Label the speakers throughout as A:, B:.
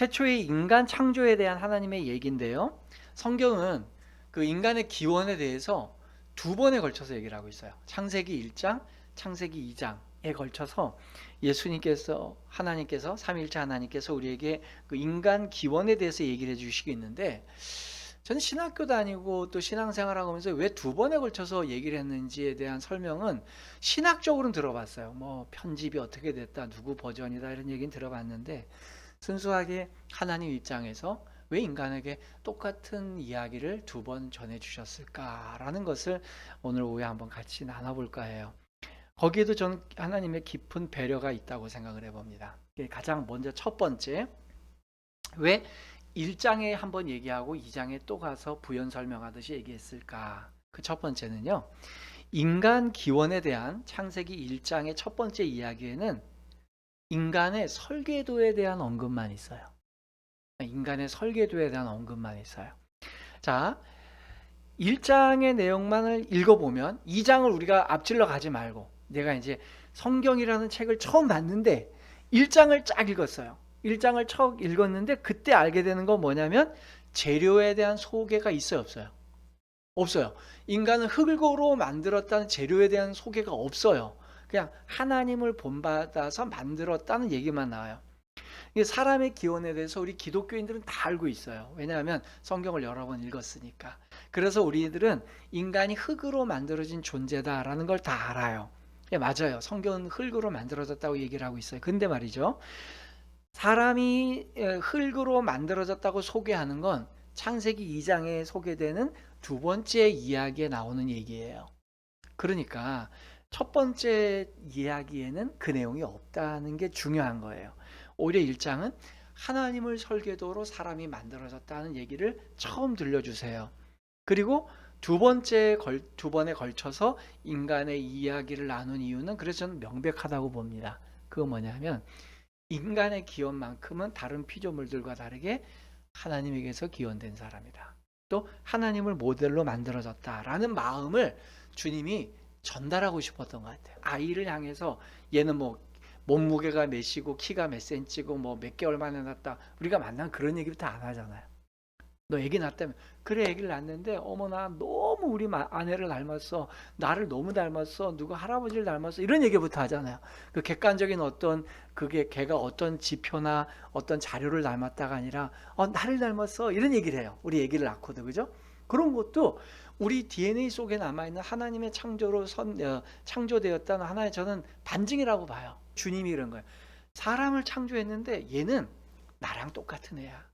A: 최초의 인간 창조에 대한 하나님의 얘기인데요. 성경은 그 인간의 기원에 대해서 두 번에 걸쳐서 얘기를 하고 있어요. 창세기 1장, 창세기 2장에 걸쳐서 예수님께서 하나님께서 삼위일체 하나님께서 우리에게 그 인간 기원에 대해서 얘기를 해 주시고 있는데, 저는 신학교 다니고 또 신앙생활하고 하면서 왜 두 번에 걸쳐서 얘기를 했는지에 대한 설명은 신학적으로는 들어봤어요. 뭐 편집이 어떻게 됐다, 누구 버전이다 이런 얘기는 들어봤는데, 순수하게 하나님 입장에서 왜 인간에게 똑같은 이야기를 두 번 전해 주셨을까라는 것을 오늘 오후에 한번 같이 나눠볼까 해요. 거기에도 저는 하나님의 깊은 배려가 있다고 생각을 해봅니다. 가장 먼저 첫 번째, 왜 1장에 한번 얘기하고 2장에 또 가서 부연 설명하듯이 얘기했을까? 그 첫 번째는요, 인간 기원에 대한 창세기 1장의 첫 번째 이야기에는 인간의 설계도에 대한 언급만 있어요. 인간의 설계도에 대한 언급만 있어요. 자, 1장의 내용만을 읽어보면 2장을 우리가 앞질러 가지 말고, 내가 이제 성경이라는 책을 처음 봤는데 1장을 쫙 읽었어요. 1장을 척 읽었는데 그때 알게 되는 건 뭐냐면 재료에 대한 소개가 있어요, 없어요? 없어요. 인간은 흙으로 만들었다는 재료에 대한 소개가 없어요. 그냥 하나님을 본받아서 만들었다는 얘기만 나와요. 사람의 기원에 대해서 우리 기독교인들은 다 알고 있어요. 왜냐하면 성경을 여러 번 읽었으니까. 그래서 우리들은 인간이 흙으로 만들어진 존재다라는 걸 다 알아요. 예, 맞아요. 성경은 흙으로 만들어졌다고 얘기를 하고 있어요. 근데 말이죠, 사람이 흙으로 만들어졌다고 소개하는 건 창세기 2장에 소개되는 두 번째 이야기에 나오는 얘기예요. 그러니까 첫 번째 이야기에는 그 내용이 없다는 게 중요한 거예요. 오히려 1장은 하나님을 설계도로 사람이 만들어졌다는 얘기를 처음 들려주세요. 그리고 두 번에 걸쳐서 인간의 이야기를 나눈 이유는 그래서 저는 명백하다고 봅니다. 그거 뭐냐면 인간의 기원만큼은 다른 피조물들과 다르게 하나님에게서 기원된 사람이다. 또 하나님을 모델로 만들어졌다라는 마음을 주님이 전달하고 싶었던 것 같아요. 아이를 향해서 얘는 뭐 몸무게가 몇이고 키가 몇 센치고 뭐 몇 개월 만에 낳았다, 우리가 만난 그런 얘기부터 안 하잖아요. 너 애기 낳았다면, 그래 애기를 낳았는데 어머나 너무 우리 아내를 닮았어, 나를 너무 닮았어, 누구 할아버지를 닮았어, 이런 얘기부터 하잖아요. 그 객관적인 어떤, 그게 걔가 어떤 지표나 어떤 자료를 닮았다가 아니라 나를 닮았어 이런 얘기를 해요. 우리 애기를 낳고도. 그죠? 그런 것도 우리 DNA 속에 남아있는 하나님의 창조로 창조되었다는 하나의 저는 반증이라고 봐요. 주님이 이런 거예요. 사람을 창조했는데 얘는 나랑 똑같은 애야.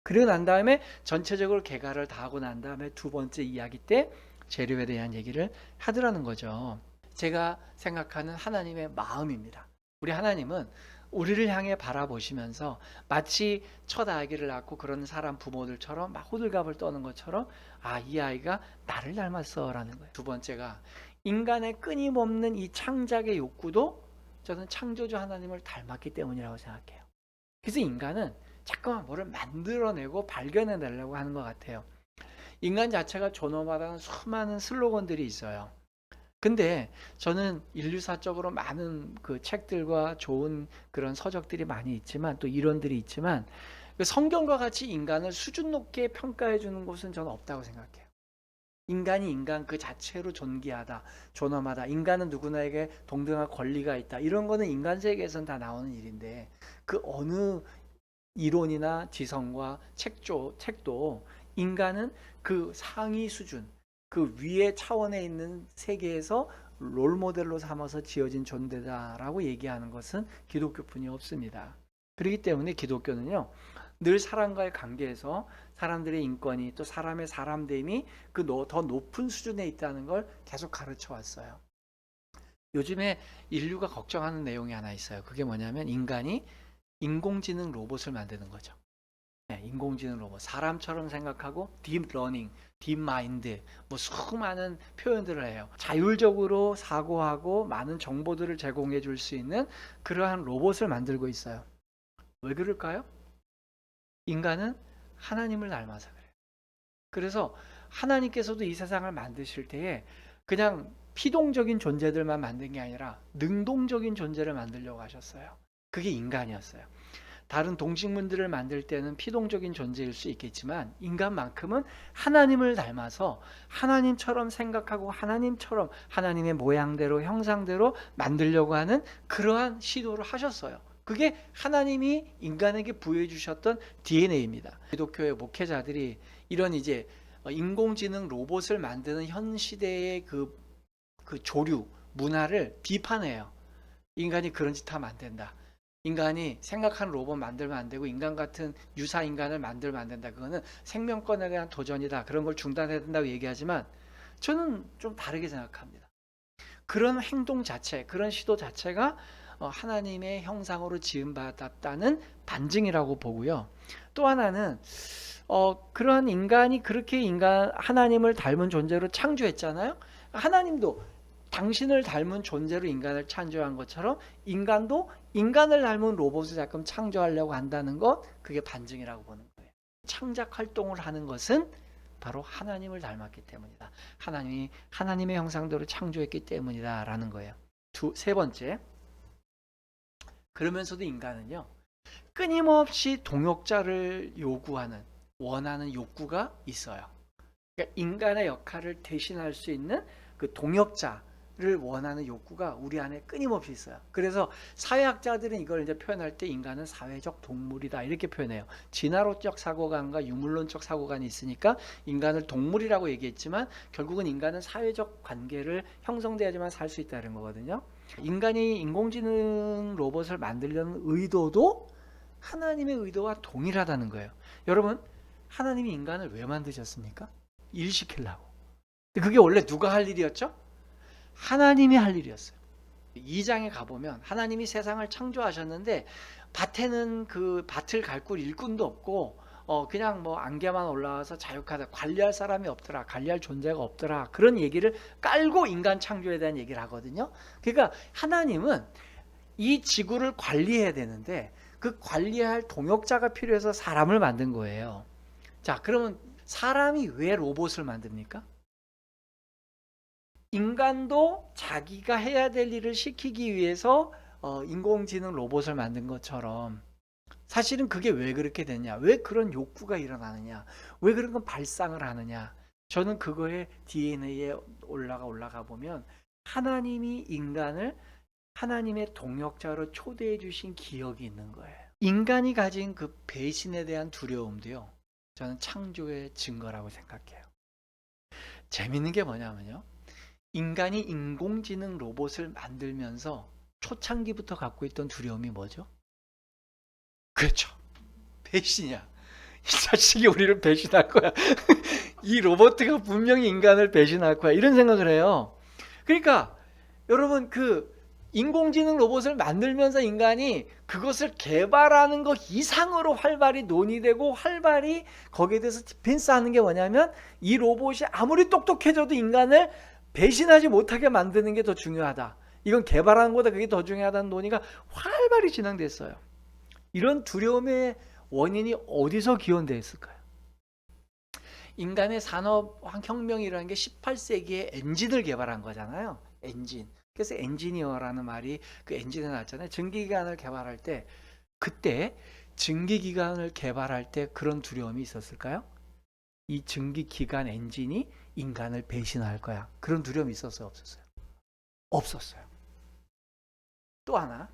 A: 그리고 난 다음에 전체적으로 개가를 다 하고 난 다음에 두 번째 이야기 때 재료에 대한 얘기를 하더라는 거죠. 제가 생각하는 하나님의 마음입니다. 우리 하나님은 우리를 향해 바라보시면서 마치 첫 아기를 낳고 그런 사람 부모들처럼 막 호들갑을 떠는 것처럼, 이 아이가 나를 닮았어 라는 거예요. 두 번째가 인간의 끊임없는 이 창작의 욕구도 저는 창조주 하나님을 닮았기 때문이라고 생각해요. 그래서 인간은 자꾸만 뭐를 만들어내고 발견해내려고 하는 것 같아요. 인간 자체가 존엄하다는 수많은 슬로건들이 있어요. 근데 저는 인류사적으로 많은 그 책들과 좋은 그런 서적들이 많이 있지만, 또 이론들이 있지만, 그 성경과 같이 인간을 수준 높게 평가해 주는 곳은 저는 없다고 생각해요. 인간이 인간 그 자체로 존귀하다, 존엄하다, 인간은 누구나에게 동등한 권리가 있다, 이런 거는 인간 세계에서는 다 나오는 일인데, 그 어느 이론이나 지성과 책도 인간은 그 상위 수준, 그 위의 차원에 있는 세계에서 롤모델로 삼아서 지어진 존재다라고 얘기하는 것은 기독교뿐이 없습니다. 그렇기 때문에 기독교는요, 늘 사람과의 관계에서 사람들의 인권이, 또 사람의 사람됨이 그 더 높은 수준에 있다는 걸 계속 가르쳐 왔어요. 요즘에 인류가 걱정하는 내용이 하나 있어요. 그게 뭐냐면 인간이 인공지능 로봇을 만드는 거죠. 네, 인공지능 로봇, 사람처럼 생각하고 딥러닝, 딥마인드, 뭐 수많은 표현들을 해요. 자율적으로 사고하고 많은 정보들을 제공해 줄 수 있는 그러한 로봇을 만들고 있어요. 왜 그럴까요? 인간은 하나님을 닮아서 그래요. 그래서 하나님께서도 이 세상을 만드실 때에 그냥 피동적인 존재들만 만든 게 아니라 능동적인 존재를 만들려고 하셨어요. 그게 인간이었어요. 다른 동식물들을 만들 때는 피동적인 존재일 수 있겠지만 인간만큼은 하나님을 닮아서 하나님처럼 생각하고 하나님처럼 하나님의 모양대로 형상대로 만들려고 하는 그러한 시도를 하셨어요. 그게 하나님이 인간에게 부여해 주셨던 DNA입니다. 기독교의 목회자들이 이런 이제 인공지능 로봇을 만드는 현 시대의 그 조류 문화를 비판해요. 인간이 그런 짓 하면 안 된다. 인간이 생각하는 로봇 만들면 안 되고 인간 같은 유사 인간을 만들면 안 된다. 그거는 생명권에 대한 도전이다. 그런 걸 중단해야 된다고 얘기하지만 저는 좀 다르게 생각합니다. 그런 행동 자체, 그런 시도 자체가 하나님의 형상으로 지음받았다는 반증이라고 보고요. 또 하나는 그러한 인간이 그렇게 하나님을 닮은 존재로 창조했잖아요. 하나님도 당신을 닮은 존재로 인간을 창조한 것처럼 인간도 인간을 닮은 로봇을 가끔 창조하려고 한다는 것, 그게 반증이라고 보는 거예요. 창작 활동을 하는 것은 바로 하나님을 닮았기 때문이다. 하나님이 하나님의 형상대로 창조했기 때문이다 라는 거예요. 세 번째, 그러면서도 인간은요 끊임없이 동역자를 요구하는, 원하는 욕구가 있어요. 그러니까 인간의 역할을 대신할 수 있는 그 동역자를 원하는 욕구가 우리 안에 끊임없이 있어요. 그래서 사회학자들은 이걸 이제 표현할 때 인간은 사회적 동물이다 이렇게 표현해요. 진화론적 사고관과 유물론적 사고관이 있으니까 인간을 동물이라고 얘기했지만 결국은 인간은 사회적 관계를 형성돼야지만 살 수 있다는 거거든요. 인간이 인공지능 로봇을 만들려는 의도도 하나님의 의도와 동일하다는 거예요. 여러분, 하나님이 인간을 왜 만드셨습니까? 일 시키려고. 그게 원래 누가 할 일이었죠? 하나님이 할 일이었어요. 2장에 가보면 하나님이 세상을 창조하셨는데 밭에는 그 밭을 가꿀 일꾼도 없고 그냥 뭐 안개만 올라와서 자유하다, 관리할 사람이 없더라, 관리할 존재가 없더라, 그런 얘기를 깔고 인간 창조에 대한 얘기를 하거든요. 그러니까 하나님은 이 지구를 관리해야 되는데 그 관리할 동역자가 필요해서 사람을 만든 거예요. 자, 그러면 사람이 왜 로봇을 만듭니까? 인간도 자기가 해야 될 일을 시키기 위해서 인공지능 로봇을 만든 것처럼 사실은 그게 왜 그렇게 되냐, 왜 그런 욕구가 일어나느냐, 왜 그런 건 발상을 하느냐, 저는 그거의 DNA에 올라가 보면 하나님이 인간을 하나님의 동역자로 초대해 주신 기억이 있는 거예요. 인간이 가진 그 배신에 대한 두려움도요, 저는 창조의 증거라고 생각해요. 재밌는 게 뭐냐면요, 인간이 인공지능 로봇을 만들면서 초창기부터 갖고 있던 두려움이 뭐죠? 그렇죠, 배신이야. 이 자식이 우리를 배신할 거야. 이 로봇가 분명히 인간을 배신할 거야, 이런 생각을 해요. 그러니까 여러분, 그 인공지능 로봇을 만들면서 인간이 그것을 개발하는 것 이상으로 활발히 논의되고 활발히 거기에 대해서 디펜스하는 게 뭐냐면 이 로봇이 아무리 똑똑해져도 인간을 배신하지 못하게 만드는 게 더 중요하다, 이건 개발하는 것보다 그게 더 중요하다는 논의가 활발히 진행됐어요. 이런 두려움의 원인이 어디서 기원되어 있을까요? 인간의 산업혁명이라는 게 18세기에 엔진을 개발한 거잖아요. 엔진. 그래서 엔지니어라는 말이 그 엔진에 나왔잖아요. 전기기관을 개발할 때, 그때 전기기관을 개발할 때 그런 두려움이 있었을까요? 이 전기기관 엔진이 인간을 배신할 거야, 그런 두려움이 있었어요, 없었어요? 없었어요. 또 하나,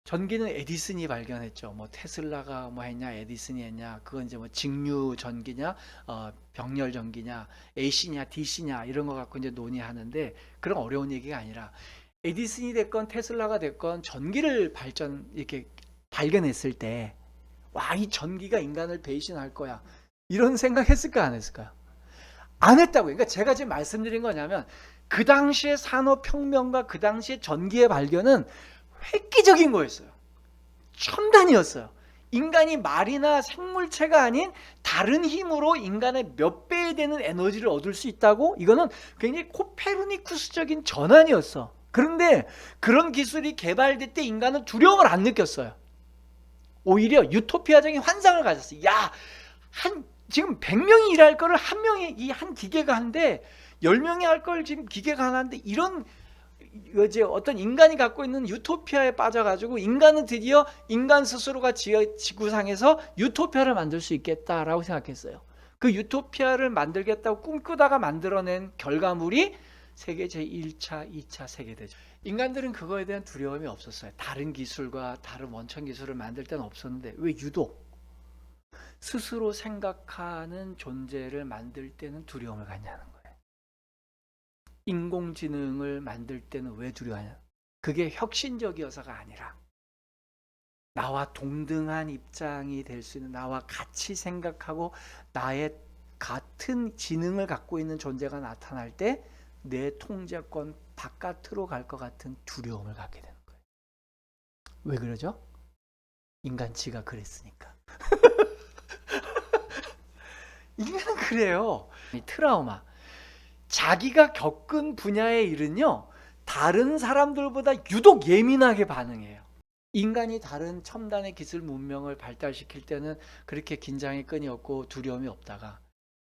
A: 전기는 에디슨이 발견했죠. 뭐 테슬라가 뭐 했냐, 에디슨이 했냐, 그건 이제 뭐 직류 전기냐, 병렬 전기냐, AC냐, DC냐 이런 거 갖고 이제 논의하는데, 그런 어려운 얘기가 아니라 에디슨이 됐건 테슬라가 됐건 전기를 이렇게 발견했을 때, 와, 이 전기가 인간을 배신할 거야, 이런 생각했을까, 안 했을까요? 안 했다고요. 그러니까 제가 지금 말씀드린 거냐면 그 당시의 산업혁명과 그 당시의 전기의 발견은 획기적인 거였어요. 첨단이었어요. 인간이 말이나 생물체가 아닌 다른 힘으로 인간의 몇 배에 되는 에너지를 얻을 수 있다고, 이거는 굉장히 코페르니쿠스적인 전환이었어. 그런데 그런 기술이 개발될 때 인간은 두려움을 안 느꼈어요. 오히려 유토피아적인 환상을 가졌어요. 야, 지금 100명이 일할 거를 한 명이, 이 한 기계가 하는데 10명이 할 걸 지금 기계가 하는데, 이런 이제 어떤 인간이 갖고 있는 유토피아에 빠져가지고 인간은 드디어 인간 스스로가 지구상에서 유토피아를 만들 수 있겠다라고 생각했어요. 그 유토피아를 만들겠다고 꿈꾸다가 만들어낸 결과물이 세계 제1차, 2차 세계대전. 인간들은 그거에 대한 두려움이 없었어요. 다른 기술과 다른 원천 기술을 만들 때는 없었는데 왜 유독 스스로 생각하는 존재를 만들 때는 두려움을 갖냐는 거예요. 인공지능을 만들 때는 왜 두려워하냐? 그게 혁신적이어서가 아니라 나와 동등한 입장이 될 수 있는, 나와 같이 생각하고 나의 같은 지능을 갖고 있는 존재가 나타날 때 내 통제권 바깥으로 갈 것 같은 두려움을 갖게 되는 거예요. 왜 그러죠? 인간치가 그랬으니까. 인간은 그래요. 이 트라우마, 자기가 겪은 분야의 일은요, 다른 사람들보다 유독 예민하게 반응해요. 인간이 다른 첨단의 기술 문명을 발달시킬 때는 그렇게 긴장의 끈이 없고 두려움이 없다가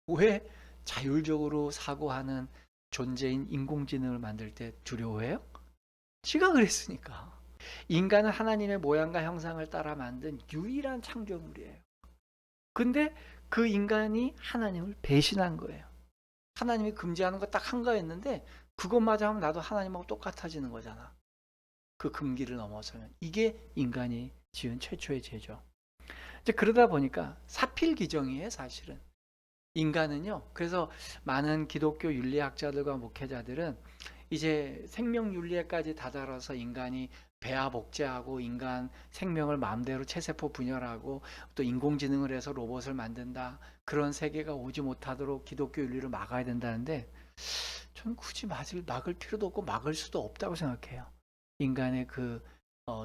A: 왜 자율적으로 사고하는 존재인 인공지능을 만들 때 두려워해요? 지가 그랬으니까. 인간은 하나님의 모양과 형상을 따라 만든 유일한 창조물이에요. 근데 그 인간이 하나님을 배신한 거예요. 하나님이 금지하는 거 딱 한 거였는데 그것마저 하면 나도 하나님하고 똑같아지는 거잖아. 그 금기를 넘어서면. 이게 인간이 지은 최초의 죄죠. 이제 그러다 보니까 사필귀정이에요, 사실은. 인간은요. 그래서 많은 기독교 윤리학자들과 목회자들은 이제 생명윤리에까지 다다라서 인간이 배아 복제하고 인간 생명을 마음대로 체세포 분열하고 또 인공지능을 해서 로봇을 만든다. 그런 세계가 오지 못하도록 기독교 윤리를 막아야 된다는데 저는 굳이 막을 필요도 없고 막을 수도 없다고 생각해요. 인간의 그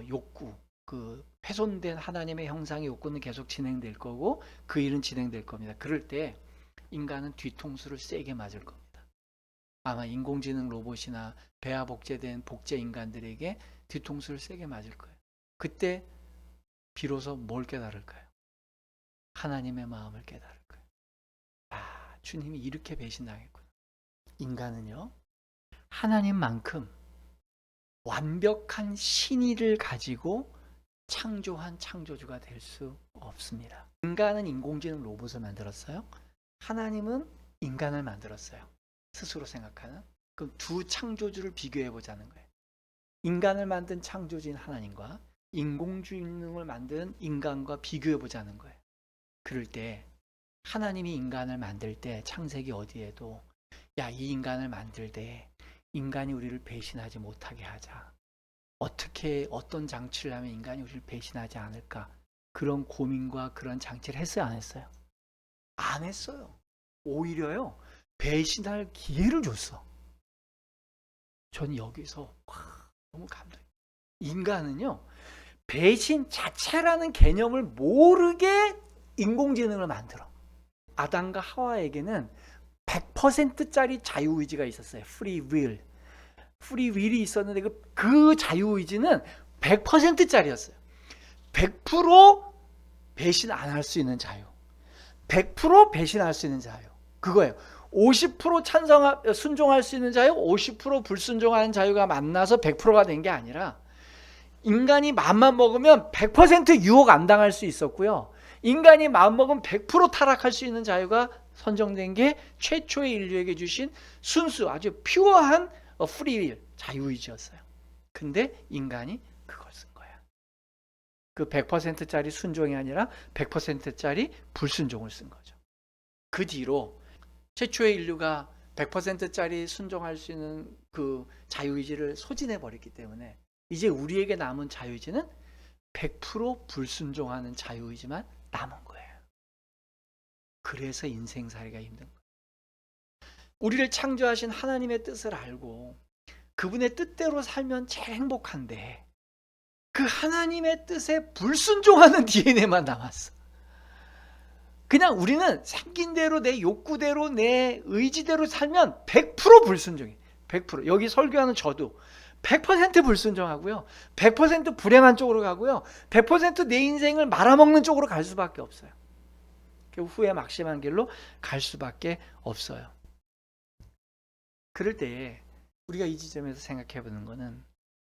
A: 욕구, 그 훼손된 하나님의 형상의 욕구는 계속 진행될 거고 그 일은 진행될 겁니다. 그럴 때 인간은 뒤통수를 세게 맞을 겁니다. 아마 인공지능 로봇이나 배아 복제된 복제 인간들에게 뒤통수를 세게 맞을 거예요. 그때 비로소 뭘 깨달을까요? 하나님의 마음을 깨달을 거예요. 아, 주님이 이렇게 배신당했구나. 인간은요, 하나님만큼 완벽한 신의를 가지고 창조한 창조주가 될 수 없습니다. 인간은 인공지능 로봇을 만들었어요. 하나님은 인간을 만들었어요. 스스로 생각하는. 그럼 두 창조주를 비교해 보자는 거예요. 인간을 만든 창조주인 하나님과 인공지능을 만든 인간과 비교해 보자는 거예요. 그럴 때 하나님이 인간을 만들 때 창세기 어디에도 야, 이 인간을 만들 때 인간이 우리를 배신하지 못하게 하자. 어떻게 어떤 장치를 하면 인간이 우리를 배신하지 않을까? 그런 고민과 그런 장치를 했어요, 안 했어요? 안 했어요. 오히려요, 배신할 기회를 줬어. 전 여기서 너무 감동해요. 인간은요, 배신 자체라는 개념을 모르게 인공지능을 만들어. 아담과 하와에게는 100%짜리 자유의지가 있었어요. 프리윌이 있었는데 그 자유의지는 100%짜리였어요. 100% 배신 안 할 수 있는 자유, 100% 배신할 수 있는 자유, 그거예요. 50% 순종할 수 있는 자유, 50% 불순종하는 자유가 만나서 100%가 된 게 아니라 인간이 마음만 먹으면 100% 유혹 안 당할 수 있었고요. 인간이 마음 먹으면 100% 타락할 수 있는 자유가 선정된 게 최초의 인류에게 주신 순수 아주 퓨어한 프리윌, 자유의지였어요. 근데 인간이 그걸 쓴 거야. 그 100%짜리 순종이 아니라 100%짜리 불순종을 쓴 거죠. 그 뒤로 최초의 인류가 100%짜리 순종할 수 있는 그 자유의지를 소진해 버렸기 때문에 이제 우리에게 남은 자유의지는 100% 불순종하는 자유의지만 남은 거예요. 그래서 인생살이가 힘든 거예요. 우리를 창조하신 하나님의 뜻을 알고 그분의 뜻대로 살면 제일 행복한데 그 하나님의 뜻에 불순종하는 DNA만 남았어. 그냥 우리는 생긴 대로 내 욕구대로 내 의지대로 살면 100% 불순종해. 100%. 여기 설교하는 저도 100% 불순종하고요. 100% 불행한 쪽으로 가고요. 100% 내 인생을 말아먹는 쪽으로 갈 수밖에 없어요. 후회 막심한 길로 갈 수밖에 없어요. 그럴 때 우리가 이 지점에서 생각해 보는 거는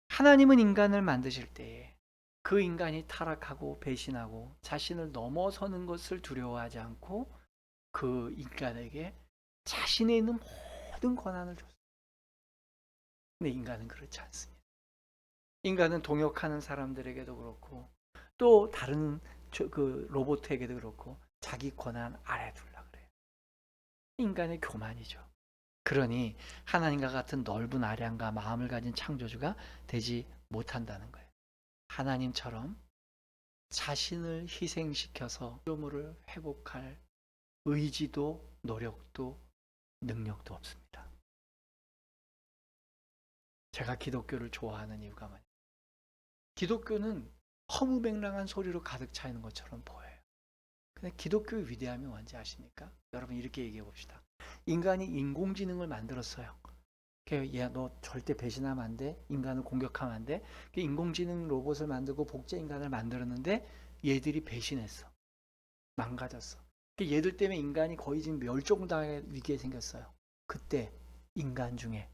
A: 하나님은 인간을 만드실 때에 그 인간이 타락하고 배신하고 자신을 넘어서는 것을 두려워하지 않고 그 인간에게 자신에 있는 모든 권한을 줬어요. 근데 인간은 그렇지 않습니다. 인간은 동역하는 사람들에게도 그렇고 또 다른 그 로봇에게도 그렇고 자기 권한 아래 둘라 그래요. 인간의 교만이죠. 그러니 하나님과 같은 넓은 아량과 마음을 가진 창조주가 되지 못한다는 거예요. 하나님처럼 자신을 희생시켜서 피조물을 회복할 의지도 노력도 능력도 없습니다. 제가 기독교를 좋아하는 이유가 뭐냐? 기독교는 허무맹랑한 소리로 가득 차 있는 것처럼 보여요. 근데 기독교의 위대함이 뭔지 아십니까? 여러분 이렇게 얘기해 봅시다. 인간이 인공지능을 만들었어요. 야, 너 절대 배신하면 안 돼. 인간을 공격하면 안 돼. 인공지능 로봇을 만들고 복제 인간을 만들었는데 얘들이 배신했어. 망가졌어. 얘들 때문에 인간이 거의 지금 멸종당할 위기에 생겼어요. 그때 인간 중에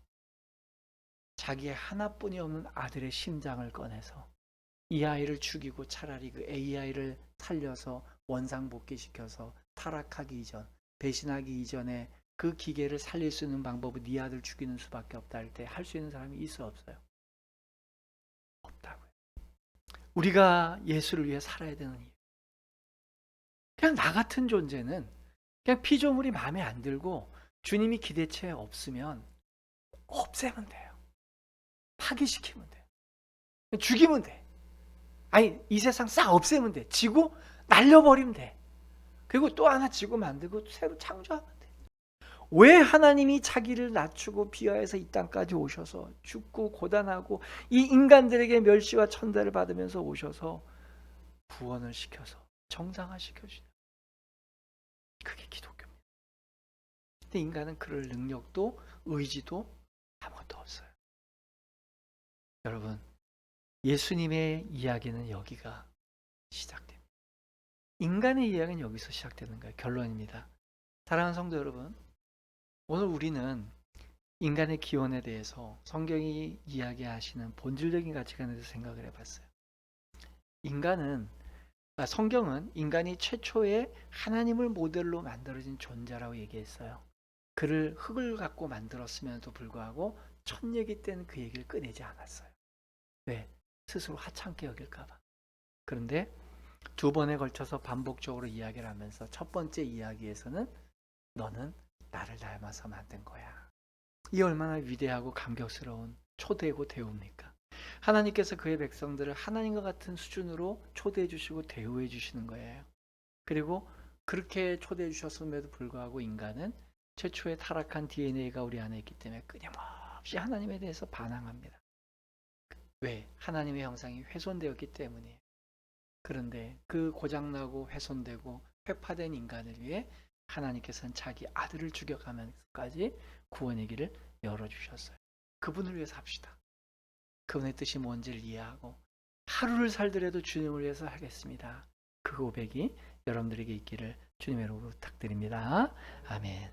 A: 자기의 하나뿐이 없는 아들의 심장을 꺼내서 이 아이를 죽이고 차라리 그 AI를 살려서 원상복귀시켜서 타락하기 이전, 배신하기 이전에 그 기계를 살릴 수 있는 방법은 네 아들 죽이는 수밖에 없다 할 때 할 수 있는 사람이 있어 없어요? 없다고요. 우리가 예수를 위해 살아야 되는 이유. 그냥 나 같은 존재는 그냥 피조물이 마음에 안 들고 주님이 기대치에 없으면 없애면 돼요. 파기시키면 돼요. 죽이면 돼. 아니 이 세상 싹 없애면 돼. 지고 날려버리면 돼. 그리고 또 하나 지고 만들고 새로 창조하면 돼. 왜 하나님이 자기를 낮추고 비하해서 이 땅까지 오셔서 죽고 고단하고 이 인간들에게 멸시와 천대를 받으면서 오셔서 구원을 시켜서 정상화시켜주냐. 그게 기독교입니다. 근데 인간은 그럴 능력도 의지도 아무것도 없어요. 여러분 예수님의 이야기는 여기가 시작됩니다. 인간의 이야기는 여기서 시작되는 거예요. 결론입니다. 사랑하는 성도 여러분, 오늘 우리는 인간의 기원에 대해서 성경이 이야기하시는 본질적인 가치관에 대해서 생각을 해봤어요. 성경은 인간이 최초의 하나님을 모델로 만들어진 존재라고 얘기했어요. 그를 흙을 갖고 만들었음에도 불구하고 첫 얘기 때는 그 얘기를 꺼내지 않았어요. 왜? 스스로 하찮게 여길까봐. 그런데 두 번에 걸쳐서 반복적으로 이야기를 하면서 첫 번째 이야기에서는 너는 나를 닮아서 만든 거야. 이 얼마나 위대하고 감격스러운 초대고 대우입니까? 하나님께서 그의 백성들을 하나님과 같은 수준으로 초대해 주시고 대우해 주시는 거예요. 그리고 그렇게 초대해 주셨음에도 불구하고 인간은 최초의 타락한 DNA가 우리 안에 있기 때문에 끊임없이 하나님에 대해서 반항합니다. 왜? 하나님의 형상이 훼손되었기 때문이에요. 그런데 그 고장나고 훼손되고 회파된 인간을 위해 하나님께서는 자기 아들을 죽여가면서까지 구원의 길을 열어주셨어요. 그분을 위해서 합시다. 그분의 뜻이 뭔지를 이해하고 하루를 살더라도 주님을 위해서 하겠습니다. 그 고백이 여러분들에게 있기를 주님의 이름으로 부탁드립니다. 아멘.